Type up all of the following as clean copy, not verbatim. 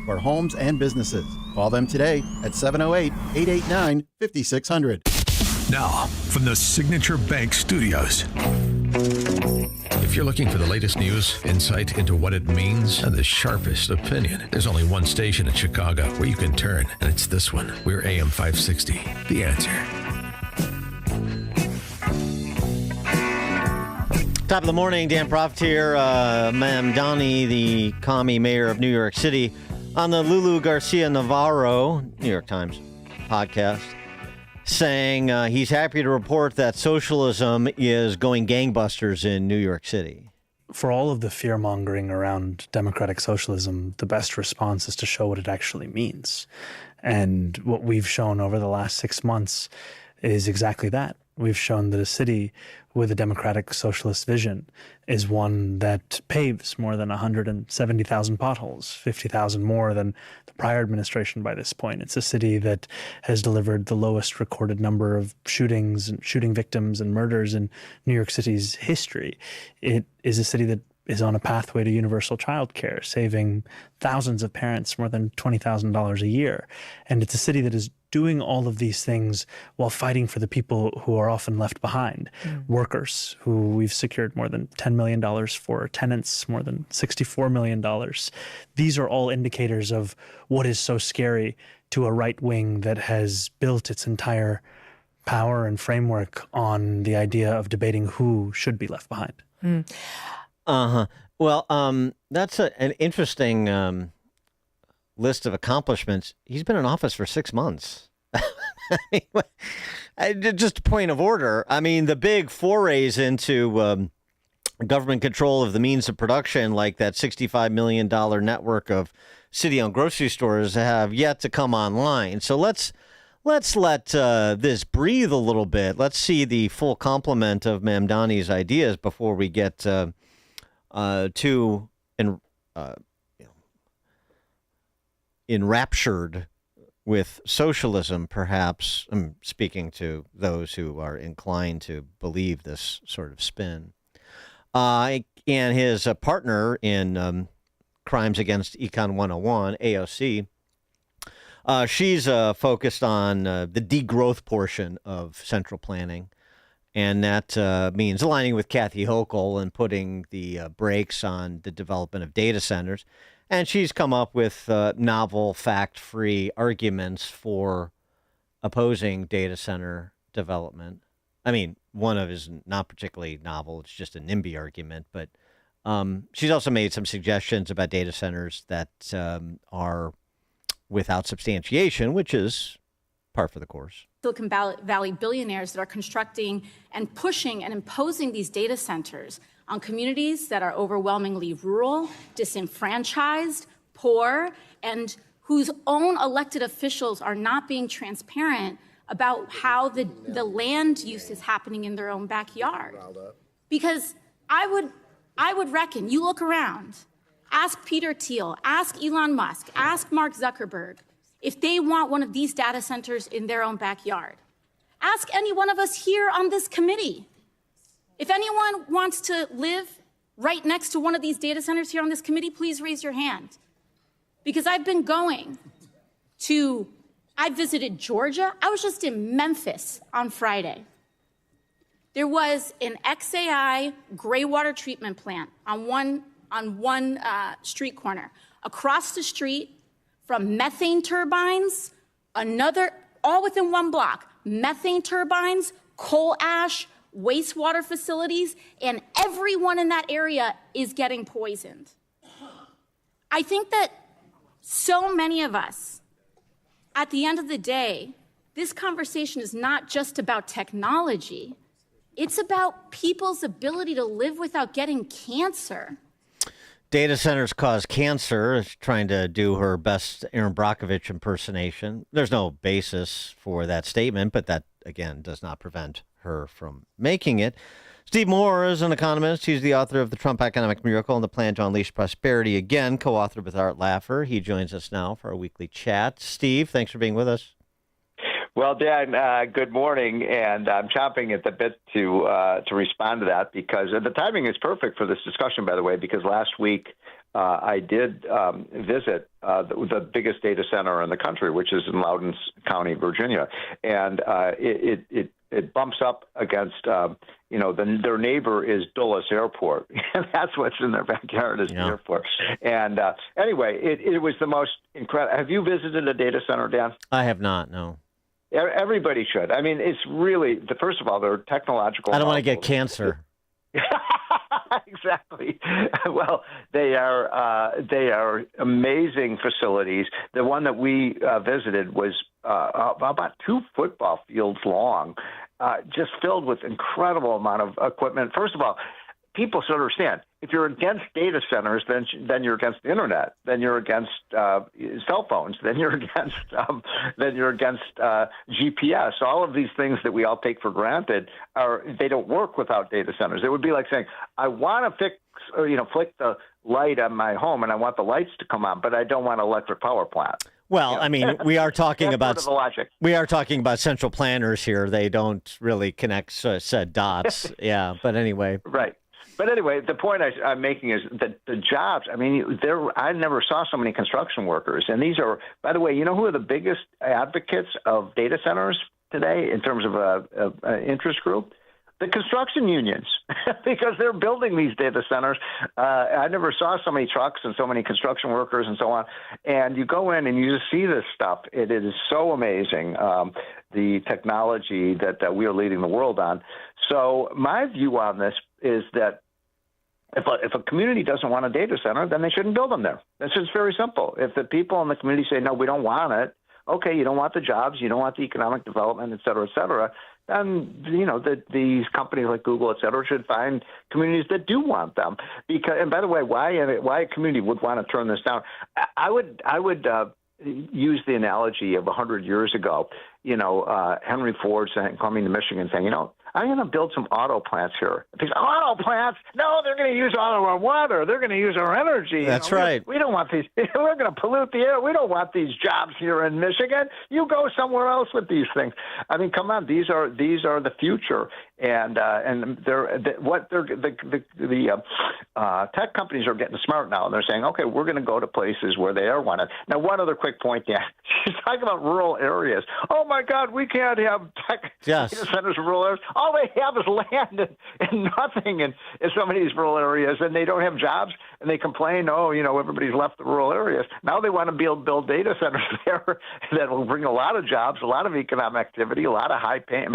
for homes and businesses. Call them today at 708-889-5600. Now, from the Signature Bank Studios. If you're looking for the latest news, insight into what it means, and the sharpest opinion, there's only one station in Chicago where you can turn, and it's this one. We're AM 560, The Answer. Top of the morning, Dan Profiteer, Mamdani, the commie mayor of New York City, on the Lulu Garcia Navarro, New York Times podcast, saying he's happy to report that socialism is going gangbusters in New York City. For all of the fear-mongering around democratic socialism, the best response is to show what it actually means. And what we've shown over the last 6 months is exactly that. We've shown that a city with a democratic socialist vision is one that paves more than 170,000 potholes, 50,000 more than the prior administration by this point. It's a city that has delivered the lowest recorded number of shootings and shooting victims and murders in New York City's history. It is a city that is on a pathway to universal child care, saving thousands of parents more than $20,000 a year. And it's a city that is doing all of these things while fighting for the people who are often left behind. Workers, who we've secured more than $10 million for, tenants, more than $64 million. These are all indicators of what is so scary to a right wing that has built its entire power and framework on the idea of debating who should be left behind. Well, that's an interesting list of accomplishments. He's been in office for 6 months. Just a point of order. I mean, the big forays into government control of the means of production, like that $65 million network of city-owned grocery stores, have yet to come online. So let's let this breathe a little bit. Let's see the full complement of Mamdani's ideas before we get too enraptured with socialism, perhaps. I'm speaking to those who are inclined to believe this sort of spin. And his partner in Crimes Against Econ 101, AOC, she's focused on the degrowth portion of central planning. And that means aligning with Kathy Hochul and putting the brakes on the development of data centers. And she's come up with novel, fact-free arguments for opposing data center development. I mean, one of is not particularly novel. It's just a NIMBY argument. But she's also made some suggestions about data centers that are without substantiation, which is par for the course. Silicon Valley billionaires that are constructing and pushing and imposing these data centers on communities that are overwhelmingly rural, disenfranchised, poor, and whose own elected officials are not being transparent about how the land use is happening in their own backyard. Because I would reckon, you look around, ask Peter Thiel, ask Elon Musk, ask Mark Zuckerberg, if they want one of these data centers in their own backyard. Ask any one of us here on this committee. If anyone wants to live right next to one of these data centers here on this committee, please raise your hand. Because I've been I visited Georgia. I was just in Memphis on Friday. There was an XAI gray water treatment plant on one street corner. Across the street from methane turbines, all within one block, methane turbines, coal ash, wastewater facilities, and everyone in that area is getting poisoned. I think that so many of us, at the end of the day, this conversation is not just about technology. It's about people's ability to live without getting cancer. Data centers cause cancer, trying to do her best Aaron Brockovich impersonation. There's no basis for that statement, but that, again, does not prevent her from making it. Steve Moore is an economist. He's the author of The Trump Economic Miracle and the Plan to Unleash Prosperity, again, co-authored with Art Laffer. He joins us now for our weekly chat. Steve, thanks for being with us. Well, Dan, good morning, and I'm chomping at the bit to respond to that because the timing is perfect for this discussion, by the way, because last week I did visit the biggest data center in the country, which is in Loudoun County, Virginia, and it bumps up against their neighbor is Dulles Airport, and that's what's in their backyard is the airport. And anyway, it was the most incredible. Have you visited a data center, Dan? I have not. No. Everybody should. I mean, it's really first of all, they're technological. I don't want to get cancer. Exactly. Well, they are amazing facilities. The one that we visited was about 2 football fields long, just filled with incredible amount of equipment. First of all, people should understand, if you're against data centers, then you're against the internet, then you're against cell phones, then you're against GPS. All of these things that we all take for granted they don't work without data centers. It would be like saying, I want to flick the light on my home and I want the lights to come on, but I don't want an electric power plant. Well, I mean, we are talking about the logic. We are talking about central planners here. They don't really connect said dots. Yeah, but anyway. Right. But anyway, the point I'm making is that the jobs, I mean, I never saw so many construction workers. And these are, by the way, you know who are the biggest advocates of data centers today in terms of an interest group? The construction unions, because they're building these data centers. I never saw so many trucks and so many construction workers and so on. And you go in and you just see this stuff. It is so amazing, the technology that we are leading the world on. So my view on this is that if a community doesn't want a data center, then they shouldn't build them there. It's just very simple. If the people in the community say, no, we don't want it, okay, you don't want the jobs, you don't want the economic development, et cetera, then, these companies like Google, et cetera, should find communities that do want them. And by the way, why a community would want to turn this down? I would use the analogy of 100 years ago, Henry Ford coming to Michigan saying, I'm going to build some auto plants here. These auto plants? No, they're going to use all of our water. They're going to use our energy. That's right. We don't want these. We're going to pollute the air. We don't want these jobs here in Michigan. You go somewhere else with these things. I mean, come on. These are the future. And the tech companies are getting smart now. And they're saying, okay, we're going to go to places where they are wanted. Now, one other quick point, Dan. She's talking about rural areas. Oh, my God, we can't have tech data centers in rural areas. All they have is land and nothing in some of these rural areas, and they don't have jobs, and they complain, everybody's left the rural areas. Now they want to build data centers there that will bring a lot of jobs, a lot of economic activity, a lot of high-paying,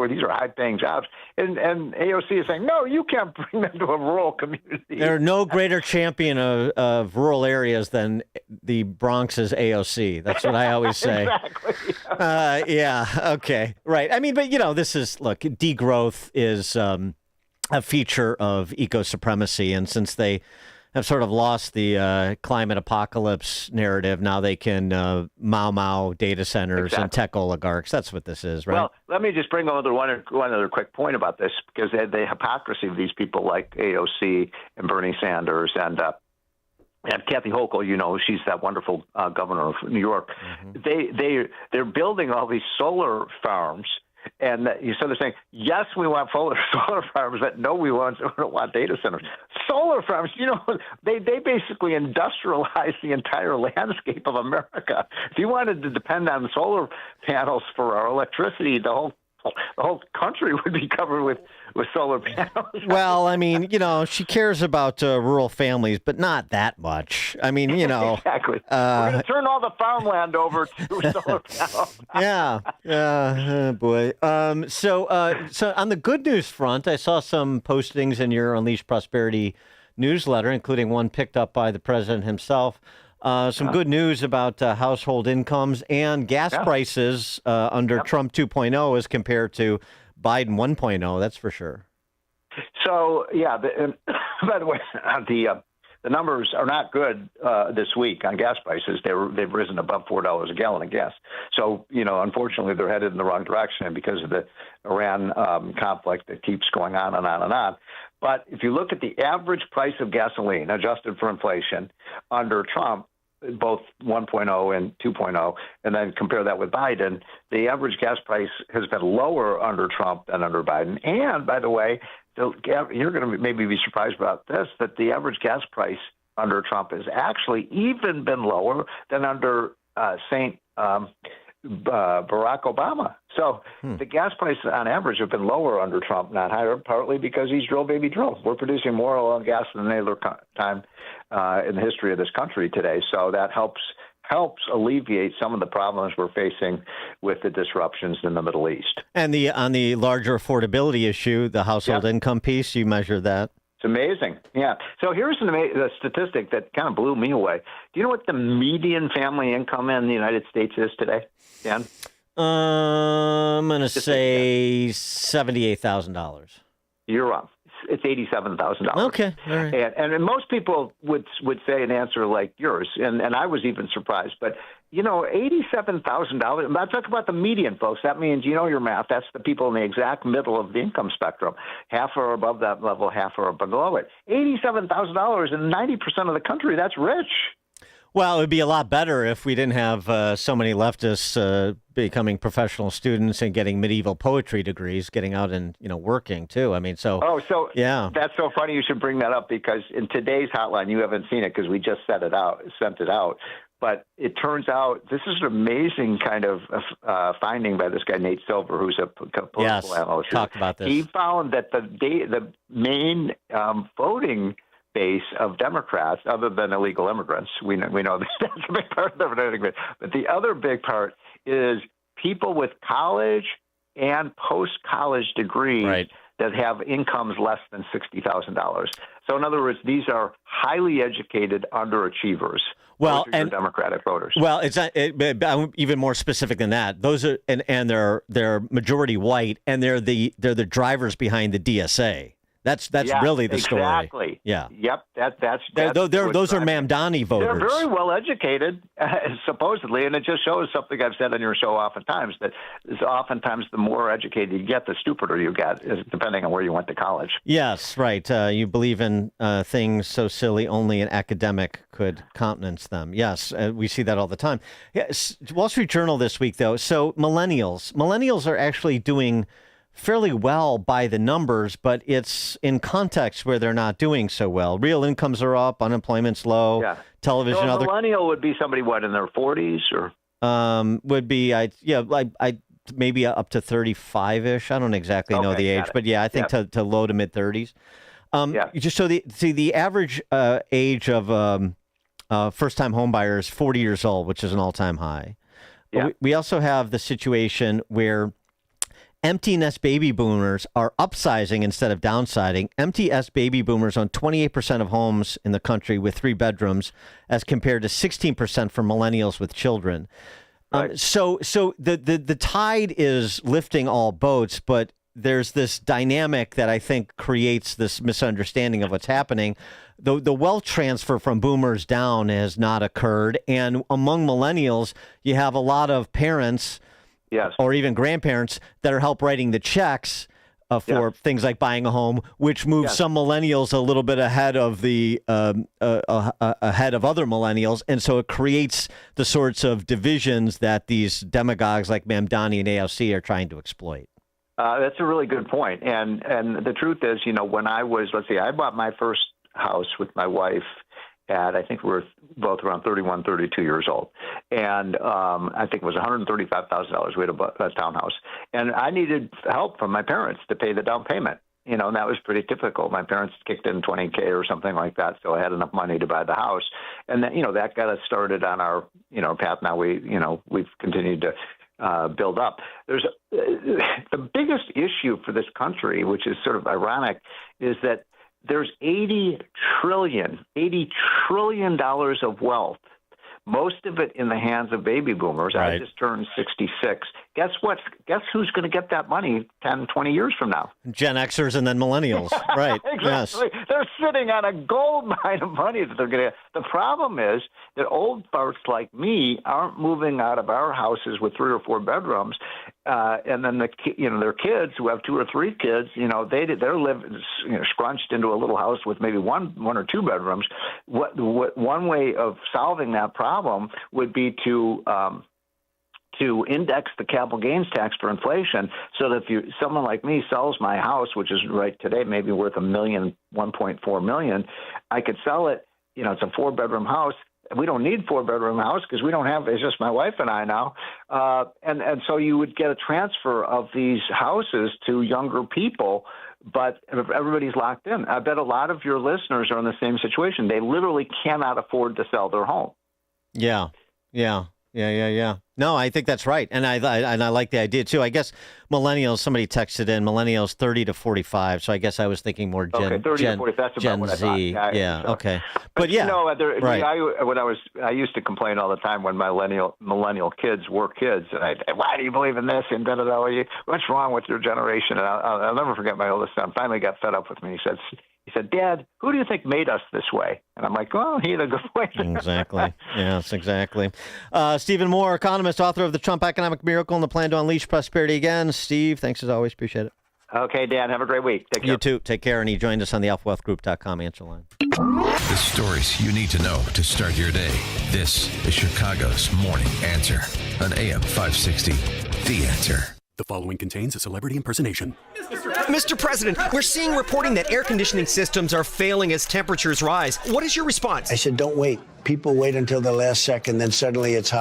these are high-paying jobs. And AOC is saying, no, you can't bring them to a rural community. They're no greater champion of rural areas than the Bronx's AOC. That's what I always say. Exactly. Yeah, okay, right. I mean, but, this is, look, degrowth is a feature of eco-supremacy, and since they have sort of lost the climate apocalypse narrative, now they can Mao data centers and tech oligarchs. That's what this is, right? Well, let me just bring one other quick point about this, because the hypocrisy of these people like AOC and Bernie Sanders and Kathy Hochul, she's that wonderful governor of New York. Mm-hmm. They're building all these solar farms. And so they're saying, yes, we want solar farms, but no, we don't want data centers. Solar farms, they basically industrialize the entire landscape of America. If you wanted to depend on solar panels for our electricity, the whole country would be covered with solar panels. Well, I mean, she cares about rural families, but not that much. I mean, Exactly. We're going to turn all the farmland over to solar panels. Yeah. Oh boy. So on the good news front, I saw some postings in your Unleash Prosperity newsletter, including one picked up by the president himself. Some good news about household incomes and gas prices under Trump 2.0 as compared to Biden 1.0. That's for sure. So, by the way, the numbers are not good this week on gas prices. They've risen above $4 a gallon of gas. So, unfortunately, they're headed in the wrong direction because of the Iran conflict that keeps going on and on and on. But if you look at the average price of gasoline adjusted for inflation under Trump, both 1.0 and 2.0, and then compare that with Biden, the average gas price has been lower under Trump than under Biden. And by the way, you're going to maybe be surprised about this, that the average gas price under Trump has actually even been lower than under Barack Obama. So the gas prices on average have been lower under Trump, not higher, partly because he's drill, baby, drill. We're producing more oil and gas than any other time in the history of this country today. So that helps alleviate some of the problems we're facing with the disruptions in the Middle East. And on the larger affordability issue, the household income piece, you measure that? It's amazing. Yeah. So here's a statistic that kind of blew me away. Do you know what the median family income in the United States is today, Dan? I'm going to say $78,000. You're wrong. It's $87,000. Okay. All right. And most people would say an answer like yours, and I was even surprised. But, $87,000, I'm not talking about the median, folks. That means, your math, that's the people in the exact middle of the income spectrum. Half are above that level, half are below it. $87,000 in 90% of the country, that's rich. Well, it would be a lot better if we didn't have so many leftists becoming professional students and getting medieval poetry degrees, getting out and working too. I mean, yeah, that's so funny. You should bring that up because in today's hotline, you haven't seen it because we just sent it out. But it turns out this is an amazing kind of finding by this guy Nate Silver, who's a political analyst. Talk about this. He found that the main voting base of Democrats, other than illegal immigrants, we know that's a big part of the but the other big part is people with college and post-college degrees that have incomes less than $60,000. So in other words, these are highly educated underachievers. Well, and Democratic voters. Well, it's not, I'm even more specific than that. Those are and they're majority white, and they're the drivers behind the DSA. That's really the story. Exactly. Yeah. Yep. Those are Mamdani voters. They're very well educated, supposedly, and it just shows something I've said on your show oftentimes, that is oftentimes the more educated you get, the stupider you get, depending on where you went to college. Yes, right. You believe in things so silly only an academic could countenance them. Yes, we see that all the time. Yes, Wall Street Journal this week, though. So millennials are actually doing fairly well by the numbers, but it's in context where they're not doing so well. Real incomes are up, unemployment's low, television. So a millennial would be somebody, in their 40s or? Would be, maybe up to 35-ish. I don't exactly know the age, but I think to low to mid 30s. Just so the average age of first-time home buyer is 40 years old, which is an all-time high. Yeah. We also have the situation where empty nest baby boomers are upsizing instead of downsizing. Empty nest baby boomers own 28% of homes in the country with 3 bedrooms, as compared to 16% for millennials with children. Right. So the tide is lifting all boats, but there's this dynamic that I think creates this misunderstanding of what's happening. The wealth transfer from boomers down has not occurred, and among millennials, you have a lot of parents. Yes. Or even grandparents that are help writing the checks for things like buying a home, which moves some millennials a little bit ahead of the ahead of other millennials, and so it creates the sorts of divisions that these demagogues like Mamdani and AOC are trying to exploit. That's a really good point, and the truth is, when I was, I bought my first house with my wife. I think we were both around 31, 32 years old. And I think it was $135,000. We had a townhouse. And I needed help from my parents to pay the down payment. And that was pretty typical. My parents kicked in $20K or something like that, so I had enough money to buy the house. And then, that got us started on our, path. Now we've continued to build up. There's the biggest issue for this country, which is sort of ironic, is that there's $80 trillion of wealth, most of it in the hands of baby boomers. Right. I just turned 66. Guess what? Guess who's going to get that money 10, 20 years from now? Gen Xers and then millennials. Right. Exactly. Yes. They're sitting on a gold mine of money that they're going to. The problem is that old folks like me aren't moving out of our houses with 3 or 4 bedrooms. And then their kids who have 2 or 3 kids, they're living scrunched into a little house with maybe one or 2 bedrooms. One way of solving that problem would be to index the capital gains tax for inflation, so that if someone like me sells my house, which is right today maybe worth $1.4 million, I could sell it it's a 4-bedroom house. We don't need 4-bedroom house because we don't have, it's just my wife and I now. And so you would get a transfer of these houses to younger people, but everybody's locked in. I bet a lot of your listeners are in the same situation. They literally cannot afford to sell their home. Yeah. No, I think that's right, and I like the idea too. I guess millennials. Somebody texted in millennials 30 to 45. So I guess I was thinking more Gen 30 to 40. That's about Gen what I thought. Z. Yeah. Okay. But yeah, right. I used to complain all the time when my millennial kids were kids, and why do you believe in this and da da da? What's wrong with your generation? And I'll never forget my oldest son finally got fed up with me. He said, Dad, who do you think made us this way? And I'm like, well, he had a good point. Exactly. Yes, exactly. Stephen Moore, economist, author of The Trump Economic Miracle and the Plan to Unleash Prosperity Again. Steve, thanks as always. Appreciate it. Okay, Dan, have a great week. Take care. You too. Take care. And he joined us on the alphawealthgroup.com answer line. The stories you need to know to start your day. This is Chicago's Morning Answer on AM 560. The Answer. The following contains a celebrity impersonation. Mr. President, we're seeing reporting that air conditioning systems are failing as temperatures rise. What is your response? I said, don't wait. People wait until the last second, then suddenly it's hot.